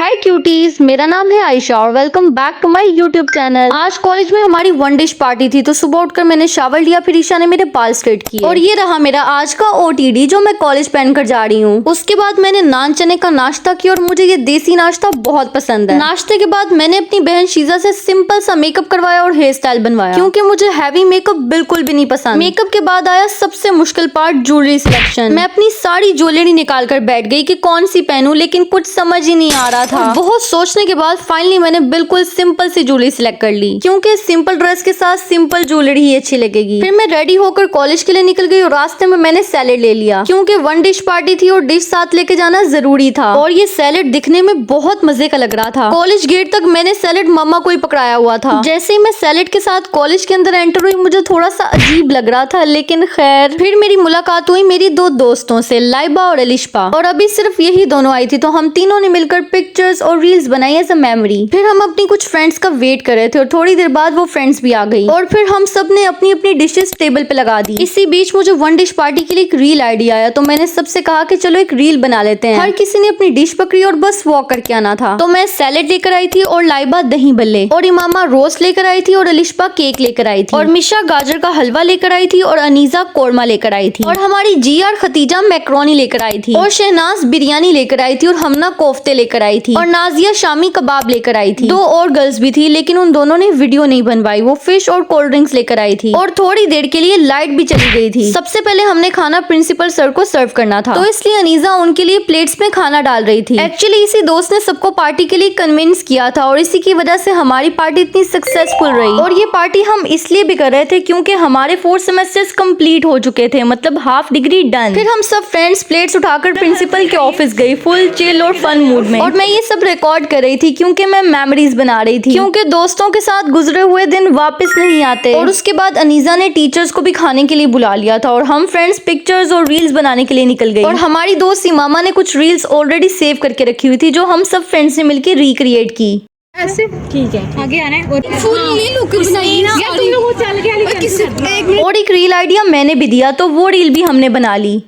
हाय cuties, मेरा नाम है आयशा और welcome back to my YouTube channel. आज कॉलेज में हमारी वन डिश पार्टी थी तो सुबह उठकर मैंने शावर लिया, फिर ईशा ने मेरे बाल स्ट्रेट किए और ये रहा मेरा आज का ओटीडी जो मैं कॉलेज पहनकर जा रही हूँ। उसके बाद मैंने नान चने का नाश्ता किया और मुझे ये देसी नाश्ता बहुत पसंद है। नाश्ते के बाद मैंने अपनी बहन शीजा से सिंपल सा मेकअप करवाया और हेयर स्टाइल बनवाया क्योंकि मुझे हैवी मेकअप बिल्कुल भी नहीं पसंद। मेकअप के बाद आया सबसे मुश्किल पार्ट, ज्वेलरी सिलेक्शन। मैं अपनी सारी ज्वेलरी निकाल कर बैठ गई कि कौन सी पहनूं, लेकिन कुछ समझ ही नहीं आ रहा था। बहुत सोचने के बाद फाइनली मैंने बिल्कुल सिंपल सी ज्वेलरी सिलेक्ट कर ली क्योंकि सिंपल ड्रेस के साथ सिंपल ज्वेलरी ही अच्छी लगेगी। फिर मैं रेडी होकर कॉलेज के लिए निकल गई और रास्ते में मैंने सैलेड ले लिया क्योंकि वन डिश पार्टी थी और डिश साथ लेके जाना जरूरी था। और ये सैलेड दिखने में बहुत मजे का लग रहा था। कॉलेज गेट तक मैंने सैलेड मम्मा को ही पकड़ाया हुआ था। जैसे ही मैं सैलेड के साथ कॉलेज के अंदर एंटर हुई मुझे थोड़ा सा अजीब लग रहा था, लेकिन खैर। फिर मेरी मुलाकात हुई मेरी दो दोस्तों से, लाइबा और अलिशा, और अभी सिर्फ यही दोनों आई थी तो हम तीनों ने मिलकर पिक्चर्स और रील्स बनाई एज अ मेमोरी। फिर हम अपनी कुछ फ्रेंड्स का वेट कर रहे थे और थोड़ी देर बाद वो फ्रेंड्स भी आ गई और फिर हम सब ने अपनी अपनी डिशेस टेबल पे लगा दी। इसी बीच मुझे वन डिश पार्टी के लिए एक रील आइडिया आया तो मैंने सबसे कहा कि चलो एक रील बना लेते हैं। हर किसी ने अपनी डिश पकड़ी और बस वॉक करके आना था। तो मैं सैलेड लेकर आई थी और लाइबा दही बल्ले, और इमामा रोस्ट लेकर आई थी और अलिशा केक लेकर आई थी, और मिशा गाजर का हलवा लेकर आई थी और अनीजा कोरमा लेकर आई थी, और हमारी जीआर खतीजा मैक्रोनी लेकर आई थी, और शहनाज बिरयानी लेकर आई थी, और हमना कोफ्ते लेकर आई थी, और नाजिया शामी कबाब लेकर आई थी। दो और गर्ल्स भी थी लेकिन उन दोनों ने वीडियो नहीं बनवाई, वो फिश और कोल्ड ड्रिंक्स लेकर आई थी, और थोड़ी देर के लिए लाइट भी चली गई थी। सबसे पहले हमने खाना प्रिंसिपल सर को सर्व करना था तो इसलिए अनीजा उनके लिए प्लेट्स में खाना डाल रही थी। एक्चुअली इसी दोस्त ने सबको पार्टी के लिए कन्विंस किया था और इसी की वजह से हमारी पार्टी इतनी सक्सेसफुल रही। और ये पार्टी हम इसलिए भी कर रहे थे क्योंकि हमारे 4 सेमेस्टर्स कंप्लीट हो चुके थे, मतलब हाफ डिग्री डन। फिर हम सब फ्रेंड्स प्लेट्स उठाकर प्रिंसिपल के ऑफिस गई फुल चिल और फन मूड में, और मैं ये सब रिकॉर्ड कर रही थी क्योंकि मैं मेमोरीज बना रही थी, क्योंकि दोस्तों के साथ गुजरे हुए दिन वापस नहीं आते। और उसके बाद अनीजा ने टीचर्स को भी खाने के लिए बुला लिया था और हम फ्रेंड्स पिक्चर्स और रील्स बनाने के लिए निकल गए। और हमारी दोस्त इमामा ने कुछ रील्स ऑलरेडी सेव करके रखी हुई थी जो हम सब फ्रेंड्स ने मिलकर रिक्रिएट की। ऐसे ठीक है, आगे आना है। और फुल लुक बनाई ना, यार तुम लोग वो चल गया। और एक रील आइडिया मैंने भी दिया तो वो रील भी हमने बना ली।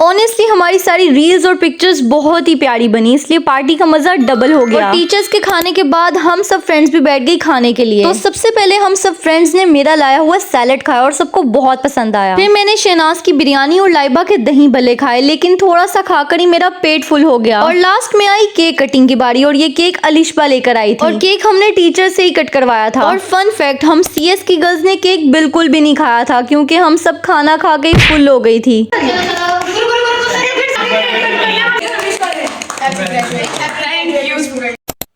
ऑनेस्टली हमारी सारी रील्स और पिक्चर्स बहुत ही प्यारी बनी, इसलिए पार्टी का मजा डबल हो गया। और टीचर्स के खाने के बाद हम सब फ्रेंड्स भी बैठ गए खाने के लिए। तो सबसे पहले हम सब फ्रेंड्स ने मेरा लाया हुआ सैलेड खाया और सबको बहुत पसंद आया। फिर मैंने शहनाज की बिरयानी और लाइबा के दही भल्ले खाए, लेकिन थोड़ा सा खाकर ही मेरा पेट फुल हो गया। और लास्ट में आई केक कटिंग की बारी और ये केक अलिशा लेकर आई थी और केक हमने टीचर से ही कट करवाया था। और फन फैक्ट, हम CS की गर्ल्स ने केक बिल्कुल भी नहीं खाया था क्योंकि हम सब खाना खा के फुल हो गई थी।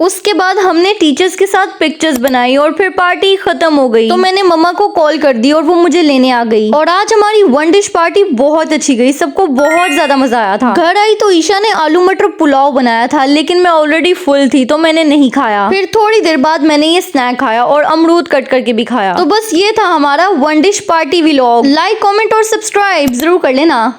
उसके बाद हमने टीचर्स के साथ पिक्चर्स बनाई और फिर पार्टी खत्म हो गई तो मैंने मम्मा को कॉल कर दी और वो मुझे लेने आ गई। और आज हमारी वन डिश पार्टी बहुत अच्छी गई, सबको बहुत ज्यादा मजा आया था। घर आई तो ईशा ने आलू मटर पुलाव बनाया था, लेकिन मैं ऑलरेडी फुल थी तो मैंने नहीं खाया। फिर थोड़ी देर बाद मैंने ये स्नैक खाया और अमरूद कट करके भी खाया। तो बस ये था हमारा one dish party vlog. Like, comment और सब्सक्राइब जरूर कर लेना।